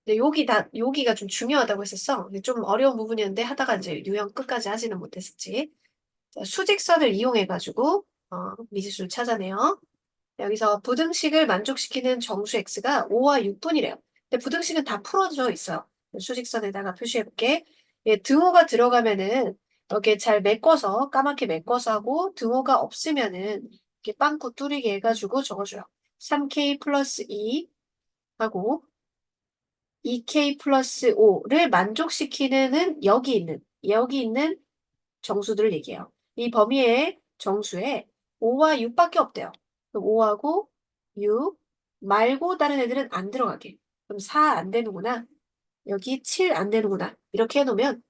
근데 여기가 좀 중요하다고 했었어. 근데 좀 어려운 부분이었는데 하다가 이제 유형 끝까지 하지는 못했었지. 자, 수직선을 이용해가지고, 미지수를 찾아내요. 여기서 부등식을 만족시키는 정수 x가 5와 6분이래요. 근데 부등식은 다 풀어져 있어요. 수직선에다가 표시해볼게. 예, 등호가 들어가면은 이렇게 잘 메꿔서 까맣게 메꿔서 하고 등호가 없으면은 이렇게 빵꾸 뚫리게 해가지고 적어줘요. 3k 플러스 2 하고 2k 플러스 5를 만족시키는 여기 있는 정수들을 얘기해요. 이 범위의 정수에 5와 6밖에 없대요. 그럼 5하고 6 말고 다른 애들은 안 들어가게. 그럼 4 안 되는구나. 여기 7 안 되는구나. 이렇게 해놓으면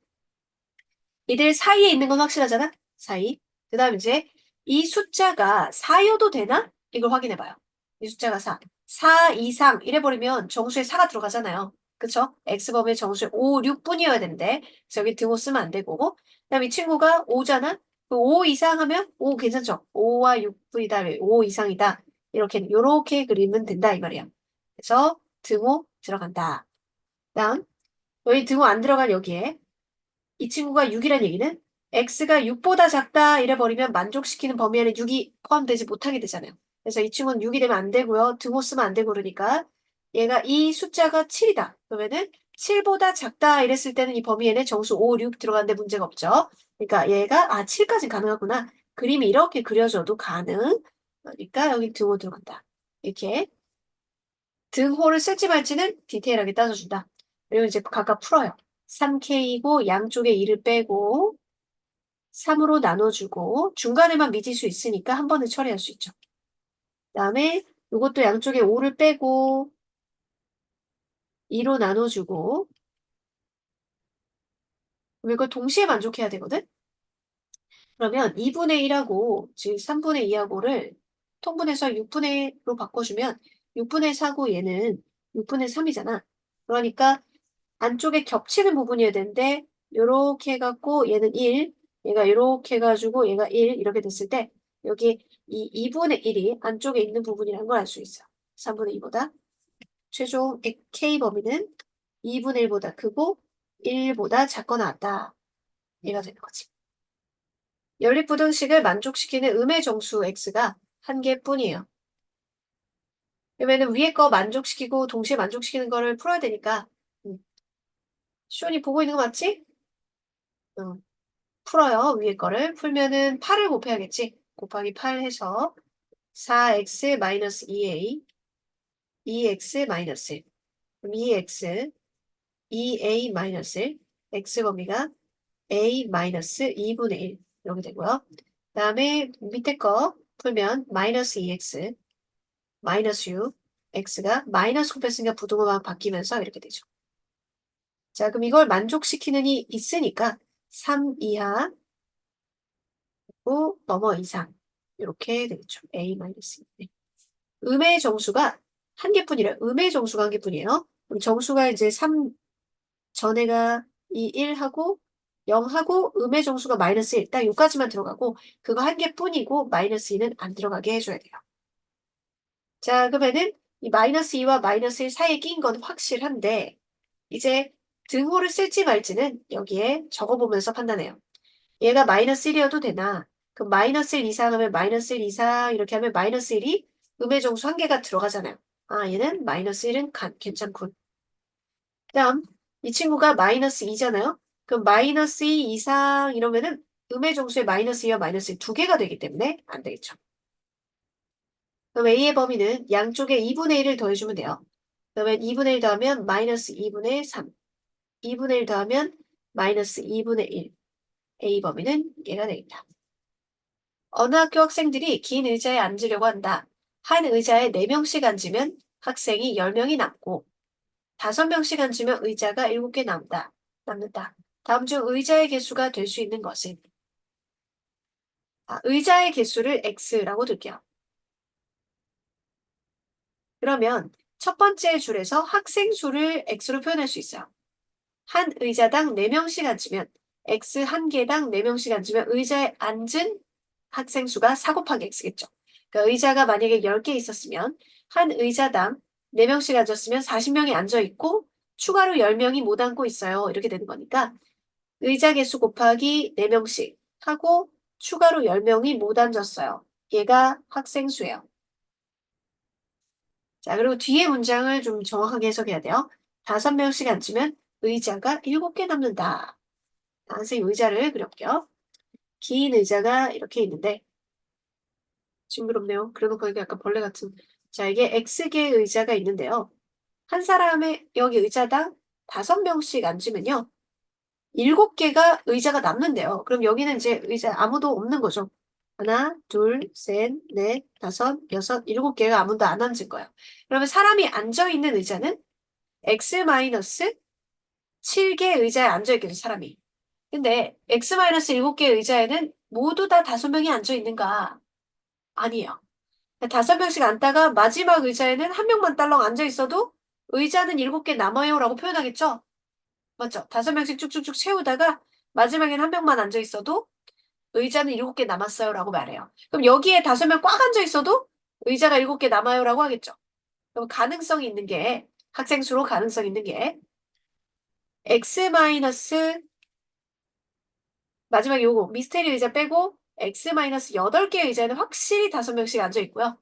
이들 사이에 있는 건 확실하잖아? 사이. 그 다음 이제 이 숫자가 4여도 되나? 이걸 확인해봐요. 이 숫자가 4. 4 이상 이래버리면 정수에 4가 들어가잖아요. 그쵸? X범위의 정수에 5, 6분이어야 되는데 그래서 여기 등호 쓰면 안 되고 그 다음 이 친구가 5잖아? 그 5 이상 하면 5 괜찮죠? 5와 6분이다. 5 이상이다. 요렇게 그리면 된다 이 말이야. 그래서 등호 들어간다. 다음 여기 등호 안 들어간 여기에 이 친구가 6이란 얘기는 x가 6보다 작다 이래버리면 만족시키는 범위 안에 6이 포함되지 못하게 되잖아요. 그래서 이 친구는 6이 되면 안 되고요. 등호 쓰면 안 되고 그러니까 얘가 이 숫자가 7이다. 그러면은 7보다 작다 이랬을 때는 이 범위에는 정수 5, 6 들어가는데 문제가 없죠. 그러니까 얘가 7까지 가능하구나. 그림이 이렇게 그려져도 가능. 그러니까 여기 등호 들어간다. 이렇게 등호를 쓸지 말지는 디테일하게 따져준다. 그리고 이제 각각 풀어요. 3K이고 양쪽에 2를 빼고 3으로 나눠주고 중간에만 미지수 있으니까 한 번에 처리할 수 있죠. 그다음에 이것도 양쪽에 5를 빼고 2로 나눠주고 그럼 이걸 동시에 만족해야 되거든? 그러면 2분의 1하고 즉 3분의 2하고를 통분해서 6분의 1로 바꿔주면 6분의 4고 얘는 6분의 3이잖아. 그러니까 안쪽에 겹치는 부분이어야 되는데 요렇게 해갖고 얘는 1, 얘가 요렇게 해가지고 얘가 1 이렇게 됐을 때 여기 이 2분의 1이 안쪽에 있는 부분이라는 걸 알 수 있어. 3분의 2보다 최종 k 범위는 2분의 1보다 크고 1보다 작거나 같다. 얘가 되는 거지. 연립부등식을 만족시키는 음의 정수 x가 한 개뿐이에요. 그러면 위에 거 만족시키고 동시에 만족시키는 거를 풀어야 되니까 시온이 보고 있는 거 맞지? 응. 풀어요. 위에 거를. 풀면은 8을 곱해야겠지. 곱하기 8 해서 4x 마이너스 2a, 2x 마이너스 1. 그럼 2x, 2a 마이너스 1. x 범위가 a 마이너스 2분의 1. 이렇게 되고요. 그 다음에 밑에 거 풀면 마이너스 2x, 마이너스 6, x가 마이너스 곱했으니까 부등호만 바뀌면서 이렇게 되죠. 자, 그럼 이걸 만족시키는 이 있으니까 3 이하, 넘어 이상. 이렇게 되겠죠. A-2. 음의 정수가 한 개뿐이래요. 음의 정수가 한 개뿐이에요. 그럼 정수가 이제 3 전에가 이 1하고 0하고 음의 정수가 마이너스 1. 딱 여기까지만 들어가고 그거 한 개뿐이고 마이너스 2는 안 들어가게 해줘야 돼요. 자, 그러면은 이 마이너스 2와 마이너스 1 사이에 낀 건 확실한데 이제 등호를 쓸지 말지는 여기에 적어보면서 판단해요. 얘가 마이너스 1이어도 되나? 그럼 마이너스 1 이상 하면 마이너스 1 이상 이렇게 하면 마이너스 1이 음의 정수 한 개가 들어가잖아요. 얘는 마이너스 1은 괜찮군. 그다음 이 친구가 마이너스 2잖아요. 그럼 마이너스 2 이상 이러면은 음의 정수에 마이너스 2와 마이너스 1 두 개가 되기 때문에 안 되겠죠. 그럼 A의 범위는 양쪽에 2분의 1을 더해주면 돼요. 그러면 2분의 1 더하면 마이너스 2분의 3. 2분의 1 더하면 마이너스 2분의 1. A 범위는 얘가 되겠다. 어느 학교 학생들이 긴 의자에 앉으려고 한다. 한 의자에 4명씩 앉으면 학생이 10명이 남고 5명씩 앉으면 의자가 7개 남는다. 다음 중 의자의 개수가 될 수 있는 것은 의자의 개수를 x라고 둘게요. 그러면 첫 번째 줄에서 학생 수를 x로 표현할 수 있어요. 한 의자당 4명씩 앉으면 x 한 개당 4명씩 앉으면 의자에 앉은 학생 수가 4 곱하기 x겠죠. 그러니까 의자가 만약에 10개 있었으면 한 의자당 4명씩 앉았으면 40명이 앉아 있고 추가로 10명이 못 앉고 있어요. 이렇게 되는 거니까 의자 개수 곱하기 4명씩 하고 추가로 10명이 못 앉았어요. 얘가 학생 수예요. 자, 그리고 뒤에 문장을 좀 정확하게 해석해야 돼요. 5명씩 앉으면 의자가 7개 남는다. 선생님 의자를 그려볼게요. 긴 의자가 이렇게 있는데 징그럽네요. 그래도 거기가 약간 벌레 같은. 자, 이게 X개의 의자가 있는데요. 한 사람의 여기 의자당 5명씩 앉으면요. 7개가 의자가 남는데요. 그럼 여기는 이제 의자 아무도 없는 거죠. 하나, 둘, 셋, 넷, 다섯, 여섯, 7개가 아무도 안 앉은 거예요. 그러면 사람이 앉아있는 의자는 X-7개 의자에 앉아있겠죠, 사람이. 근데 X-7개 의자에는 모두 다 5명이 앉아있는가? 아니에요. 5명씩 앉다가 마지막 의자에는 1명만 딸랑 앉아있어도 의자는 7개 남아요 라고 표현하겠죠? 맞죠? 5명씩 쭉쭉쭉 채우다가 마지막엔 1명만 앉아있어도 의자는 7개 남았어요 라고 말해요. 그럼 여기에 5명 꽉 앉아있어도 의자가 7개 남아요 라고 하겠죠? 그럼 가능성이 있는 게 학생 수로 가능성 있는 게 X 마이너스 마지막에 요거 미스테리 의자 빼고 X 마이너스 8개 의자는 확실히 5명씩 앉아있고요.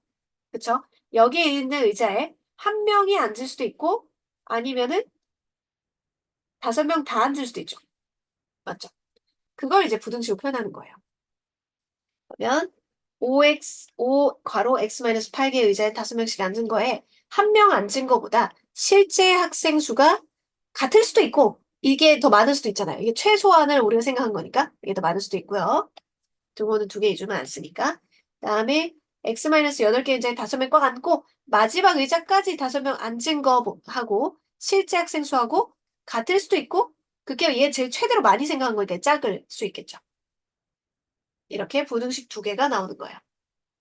그쵸? 여기에 있는 의자에 1명이 앉을 수도 있고 아니면은 5명 다 앉을 수도 있죠. 맞죠? 그걸 이제 부등식으로 표현하는 거예요. 그러면 5 괄호 x-8개 의자에 5명씩 앉은 거에 1명 앉은 거보다 실제 학생 수가 같을 수도 있고 이게 더 많을 수도 있잖아요. 이게 최소한을 우리가 생각한 거니까 이게 더 많을 수도 있고요. 등호는 2개 이주면 안 쓰니까. 그다음에 x-8개 의자에 5명 꽉 앉고 마지막 의자까지 5명 앉은 거 하고 실제 학생 수하고 같을 수도 있고 그게 얘 제일 최대로 많이 생각한 거니까 작을 수 있겠죠. 이렇게 부등식 2개가 나오는 거예요.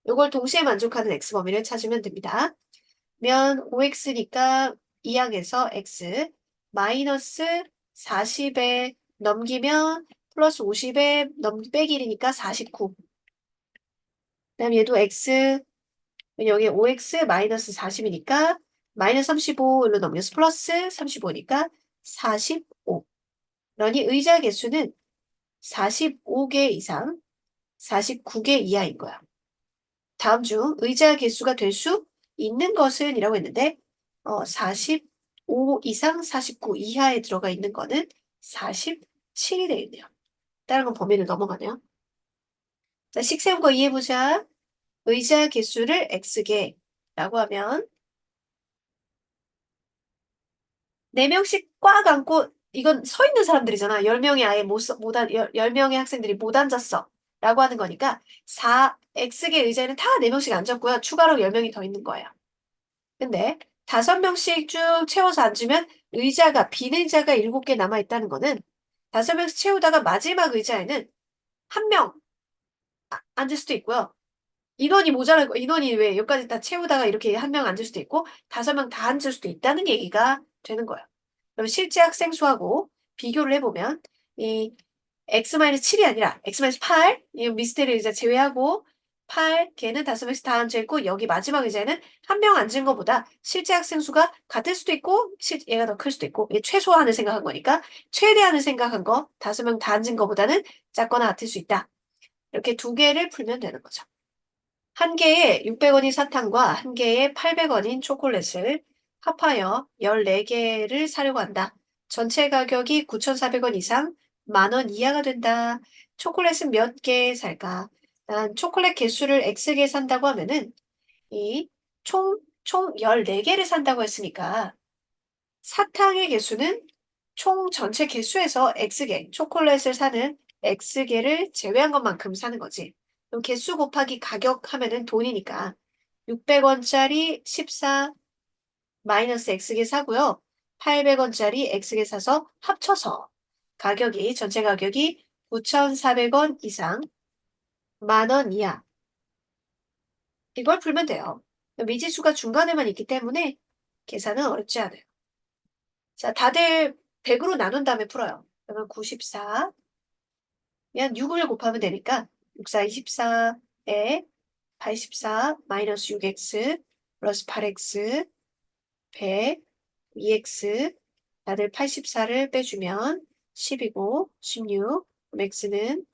이걸 동시에 만족하는 x 범위를 찾으면 됩니다. 면 5x니까 2항에서 x 마이너스 40에 넘기면 플러스 50에 빼기 1이니까 49. 그다음 얘도 x 여기 5x 마이너스 40이니까 마이너스 35로 넘겨서 플러스 35니까 45. 그러니 의자 개수는 45개 이상 49개 이하인 거야. 다음 중 의자 개수가 될 수 있는 것은 이라고 했는데 45 이상 49 이하에 들어가 있는 거는 47이 되겠네요. 다른 건 범위를 넘어가네요. 자, 식 세운 거 이해해보자. 의자 개수를 X개라고 하면 4명씩 꽉 앉고 이건 서 있는 사람들이잖아. 10명이 아예 열 명의 학생들이 못 앉았어. 라고 하는 거니까 X개 의자에는 다 4명씩 앉았고요. 추가로 10명이 더 있는 거예요. 근데 5명씩 쭉 채워서 앉으면 빈 의자가 7개 남아있다는 거는 5명씩 채우다가 마지막 의자에는 1명 앉을 수도 있고요. 인원이 왜 여기까지 다 채우다가 이렇게 1명 앉을 수도 있고 5명 다 앉을 수도 있다는 얘기가 되는 거예요. 그럼 실제 학생 수하고 비교를 해보면 이 x-7이 아니라 x-8 이 미스테리 의자 제외하고 8 걔는 5명씩 다 앉아있고 여기 마지막 의자에는 1명 앉은 것보다 실제 학생 수가 같을 수도 있고 얘가 더 클 수도 있고 얘 최소한을 생각한 거니까 최대한을 생각한 거 5명 다 앉은 것보다는 작거나 같을 수 있다. 이렇게 2개를 풀면 되는 거죠. 한 개에 600원인 사탕과 한 개에 800원인 초콜릿을 합하여 14개를 사려고 한다. 전체 가격이 9,400원 이상 10,000원 이하가 된다. 초콜릿은 몇 개 살까? 난 초콜릿 개수를 X개 산다고 하면은 총 14개를 산다고 했으니까 사탕의 개수는 총 전체 개수에서 X개, 초콜릿을 사는 X개를 제외한 것만큼 사는 거지. 그럼 개수 곱하기 가격 하면은 돈이니까 600원짜리 14 마이너스 X개 사고요. 800원짜리 X개 사서 합쳐서 전체 가격이 9,400원 이상 10,000원 이하. 이걸 풀면 돼요. 미지수가 중간에만 있기 때문에 계산은 어렵지 않아요. 자, 다들 100으로 나눈 다음에 풀어요. 그러면 94면 6을 곱하면 되니까 6, 4, 24에 84 마이너스 6x 플러스 8x 100 2x 다들 84를 빼주면 10이고 16. 그럼 x는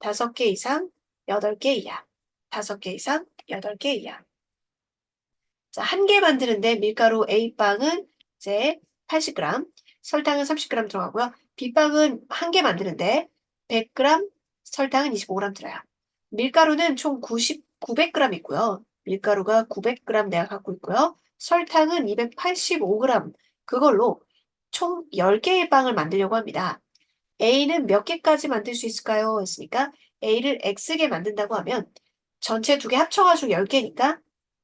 5개 이상 8개 이하. 5개 이상 8개 이하. 자, 한 개 만드는데 밀가루 A빵은 이제 80g, 설탕은 30g 들어가고요. B빵은 한 개 만드는데 100g, 설탕은 25g 들어요. 밀가루는 총 900g 있고요. 밀가루가 900g 내가 갖고 있고요. 설탕은 285g. 그걸로 총 10개의 빵을 만들려고 합니다. A는 몇 개까지 만들 수 있을까요? 했으니까 A를 X개 만든다고 하면 전체 두 개 합쳐가지고 10개니까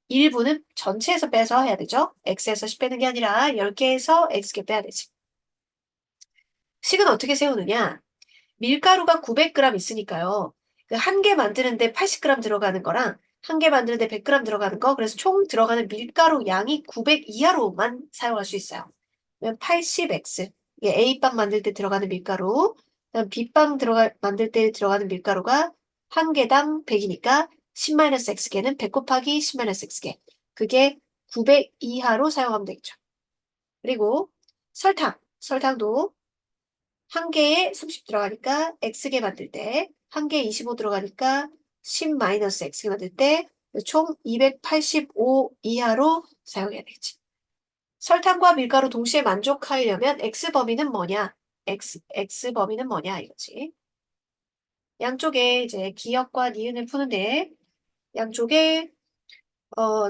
일부는 전체에서 빼서 해야 되죠. X에서 10 빼는 게 아니라 10개에서 X개 빼야 되지. 식은 어떻게 세우느냐? 밀가루가 900g 있으니까요. 그 한 개 만드는데 80g 들어가는 거랑 한 개 만드는데 100g 들어가는 거, 그래서 총 들어가는 밀가루 양이 900 이하로만 사용할 수 있어요. 그러면 80x, 이게 A빵 만들 때 들어가는 밀가루, 그다음 B빵 만들 때 들어가는 밀가루가 한 개당 100이니까 10-x개는 100 곱하기 10-x개. 그게 900 이하로 사용하면 되겠죠. 그리고 설탕도 한 개에 30 들어가니까 X개 만들 때, 한 개에 25 들어가니까 10-X개 만들 때, 총 285 이하로 사용해야 되겠지. 설탕과 밀가루 동시에 만족하려면 X 범위는 뭐냐? X 범위는 뭐냐? 이거지. 양쪽에 이제 기역과 니은을 푸는데, 양쪽에,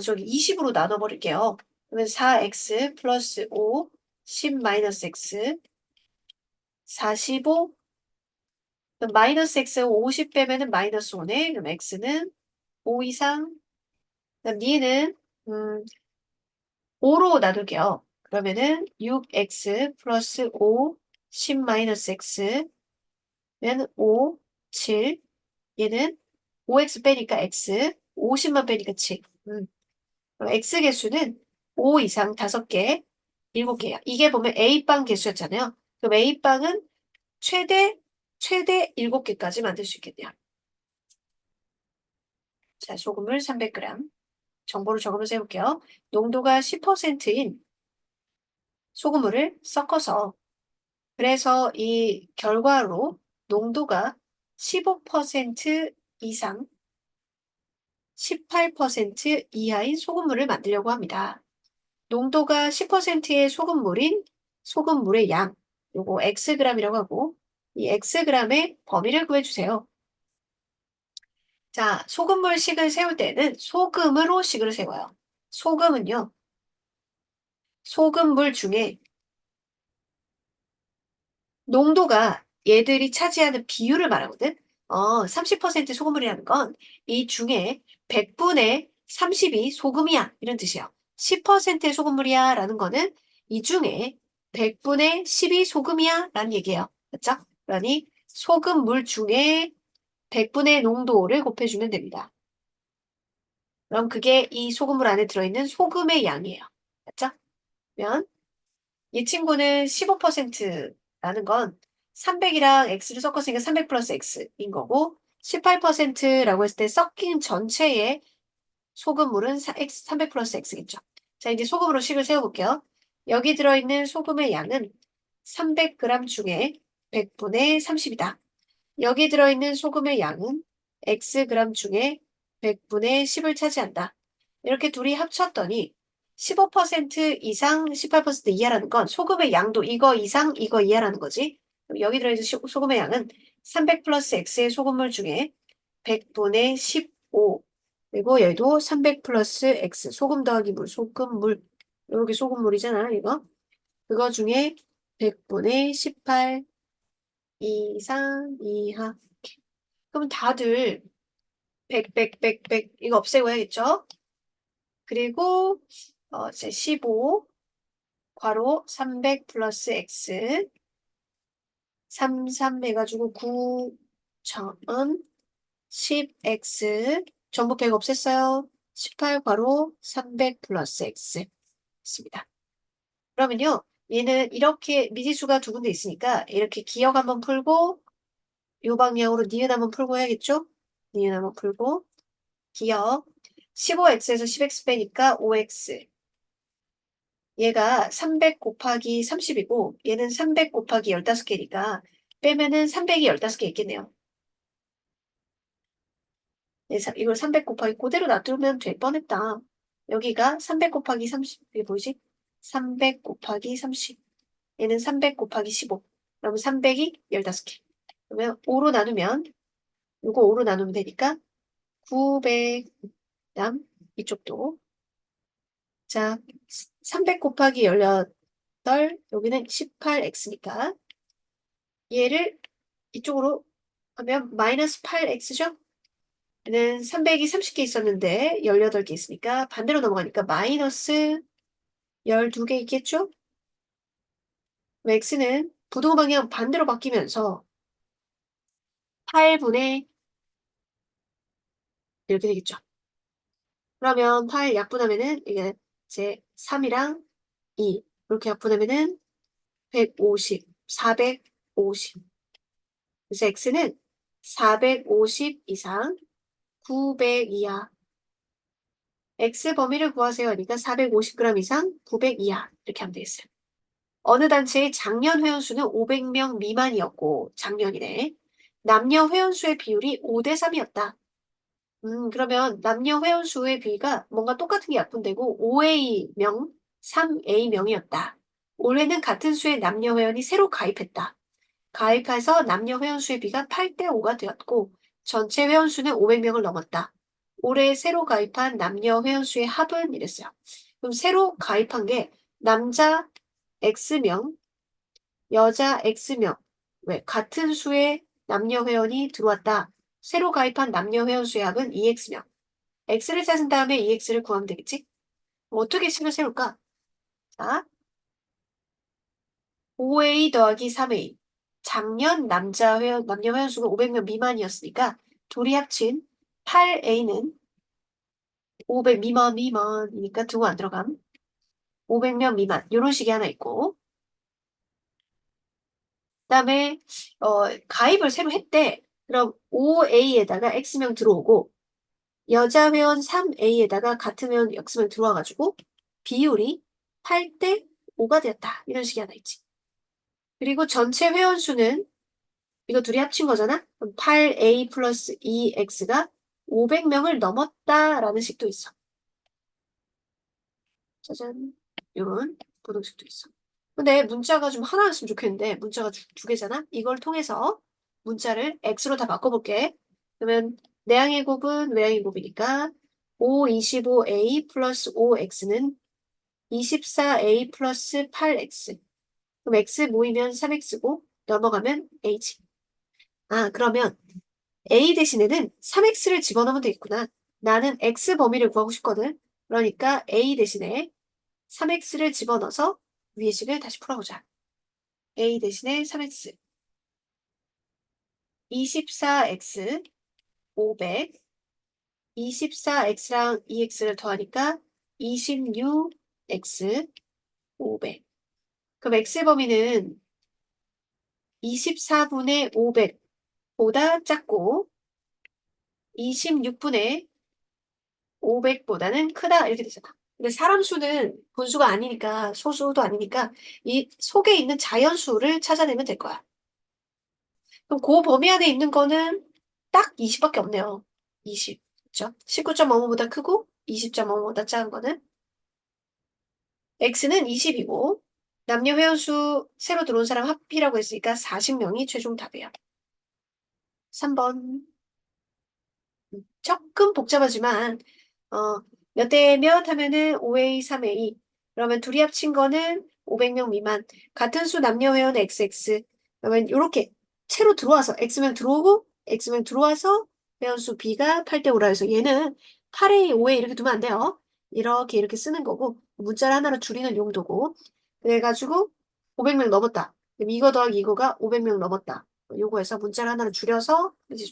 저기 20으로 나눠버릴게요. 그러면 4X 플러스 5, 10-X, 45, 그럼 마이너스 x 50 빼면은 마이너스 5네. 그럼 x는 5 이상. 그럼 니는 5로 나눌게요. 그러면은 6x 플러스 5, 10 마이너스 x는 5, 7. 얘는 5x 빼니까 x, 50만 빼니까 7. 그럼 x 개수는 5 이상 5개, 7개야. 이게 보면 A빵 개수였잖아요. 그럼 A빵은 최대 7개까지 만들 수 있겠네요. 자, 소금을 300g. 정보를 적으면서 해볼게요. 농도가 10%인 소금물을 섞어서, 그래서 이 결과로 농도가 15% 이상 18% 이하인 소금물을 만들려고 합니다. 농도가 10%의 소금물의 양, 요거 Xg이라고 하고, 이 Xg의 범위를 구해주세요. 자, 소금물 식을 세울 때는 소금으로 식을 세워요. 소금은요, 소금물 중에 농도가 얘들이 차지하는 비율을 말하거든. 30% 소금물이라는 건 이 중에 100분의 30이 소금이야. 이런 뜻이에요. 10%의 소금물이야. 라는 거는 이 중에 100분의 10이 소금이야. 라는 얘기예요. 그렇죠? 그러니 소금물 중에 100분의 농도를 곱해주면 됩니다. 그럼 그게 이 소금물 안에 들어있는 소금의 양이에요. 맞죠? 그러면 이 친구는 15%라는 건 300이랑 x를 섞었으니까 300 플러스 x인 거고, 18%라고 했을 때 섞인 전체의 소금물은 300 플러스 x겠죠. 자, 이제 소금으로 식을 세워볼게요. 여기 들어있는 소금의 양은 300g 중에 100분의 30이다. 여기 들어있는 소금의 양은 xg 중에 100분의 10을 차지한다. 이렇게 둘이 합쳤더니 15% 이상 18% 이하라는 건 소금의 양도 이거 이상 이거 이하라는 거지. 그럼 여기 들어있는 소금의 양은 300 플러스 x의 소금물 중에 100분의 15, 그리고 얘도 300 플러스 x 소금 더하기 물, 소금물, 이렇게 소금물이잖아 이거. 그거 중에 100분의 18 이상 이하. 그럼 다들 100, 100, 100, 100 이거 없애고 해야겠죠? 그리고 이제 15 괄호 300 플러스 x 33 해가지고 9천 10x 전부 100 없앴어요. 18 괄호 300 플러스 x 있습니다. 그러면요. 얘는 이렇게 미지수가 두 군데 있으니까 이렇게 기억 한번 풀고 요 방향으로 니은 한번 풀고 해야겠죠? 니은 한번 풀고 기억 15x에서 10x 빼니까 5x 얘가 300 곱하기 30이고 얘는 300 곱하기 15개니까 빼면은 300이 15개 있겠네요. 이걸 300 곱하기 그대로 놔두면 될 뻔했다. 여기가 300 곱하기 30, 이게 뭐지? 300 곱하기 30. 얘는 300 곱하기 15. 그러면 300이 15개. 그러면 5로 나누면, 이거 5로 나누면 되니까 900, 그다음 이쪽도. 자, 300 곱하기 18, 여기는 18x니까 얘를 이쪽으로 하면 마이너스 8x죠? 얘는 300이 30개 있었는데 18개 있으니까 반대로 넘어가니까 마이너스 12개 있겠죠? 그럼 x는 부동 방향 반대로 바뀌면서 8분의 이렇게 되겠죠. 그러면 8 약분하면은 이게 이제 3이랑 2 이렇게 약분하면은 150, 450. 그래서 x는 450 이상 900 이하. x 범위를 구하세요. 그러니까 450g 이상 900 이하 이렇게 하면 되겠어요. 어느 단체의 작년 회원수는 500명 미만이었고 작년이네. 남녀 회원수의 비율이 5대 3이었다. 그러면 남녀 회원수의 비가 뭔가 똑같은 게 약분되고 5A명, 3A명이었다. 올해는 같은 수의 남녀 회원이 새로 가입했다. 가입해서 남녀 회원수의 비가 8대 5가 되었고 전체 회원수는 500명을 넘었다. 올해 새로 가입한 남녀 회원수의 합은 이랬어요. 그럼 새로 가입한 게 남자 X명, 여자 X명. 왜? 같은 수의 남녀 회원이 들어왔다. 새로 가입한 남녀 회원 수의 합은 2X명. X를 찾은 다음에 2X를 구하면 되겠지? 어떻게 식을 세울까? 자, 5A 더하기 3A. 작년 남녀 회원 수가 500명 미만이었으니까 둘이 합친 8A는 500 미만이니까 두고 안 들어감. 500명 미만. 이런 식이 하나 있고. 그다음에 가입을 새로 했대. 그럼 5A에다가 X명 들어오고 여자 회원 3A에다가 같은 회원 X명 들어와가지고 비율이 8대 5가 되었다. 이런 식이 하나 있지. 그리고 전체 회원 수는 이거 둘이 합친 거잖아? 그럼 8A 플러스 2X가 500명을 넘었다라는 식도 있어. 짜잔. 요런 부등식도 있어. 근데 문자가 좀 하나였으면 좋겠는데 문자가 두 개잖아? 이걸 통해서 문자를 X로 다 바꿔볼게. 그러면 내항의 곱은 외항의 곱이니까 525A 플러스 5X는 24A 플러스 8X. 그럼 X 모이면 3X고 넘어가면 H. 아, 그러면 A 대신에는 3X를 집어넣으면 되겠구나. 나는 X 범위를 구하고 싶거든. 그러니까 A 대신에 3X를 집어넣어서 위의 식을 다시 풀어보자. A 대신에 3X. 24X 500. 24X랑 2X를 더하니까 26X 500. 그럼 X 범위는 24분의 500보다 작고 26분의 500보다는 크다 이렇게 되잖아. 근데 사람 수는 분수가 아니니까 소수도 아니니까 이 속에 있는 자연수를 찾아내면 될 거야. 그럼 그 범위 안에 있는 거는 딱 20밖에 없네요. 20. 그렇죠? 19.55보다 크고 20.55보다 작은 거는 X는 20이고 남녀 회원수 새로 들어온 사람 합이라고 했으니까 40명이 최종 답이야. 3번. 조금 복잡하지만 몇 대 몇 하면은 5A, 3A. 그러면 둘이 합친 거는 500명 미만. 같은 수 남녀 회원 XX. 그러면 이렇게 채로 들어와서 X명 들어오고 X명 들어와서 회원수 B가 8대 5라 해서 얘는 8A, 5A 이렇게 두면 안 돼요. 이렇게 쓰는 거고 문자를 하나로 줄이는 용도고 그래가지고 500명 넘었다. 그럼 이거 더하기 이거가 500명 넘었다. 요거에서 문자를 하나로 줄여서 이제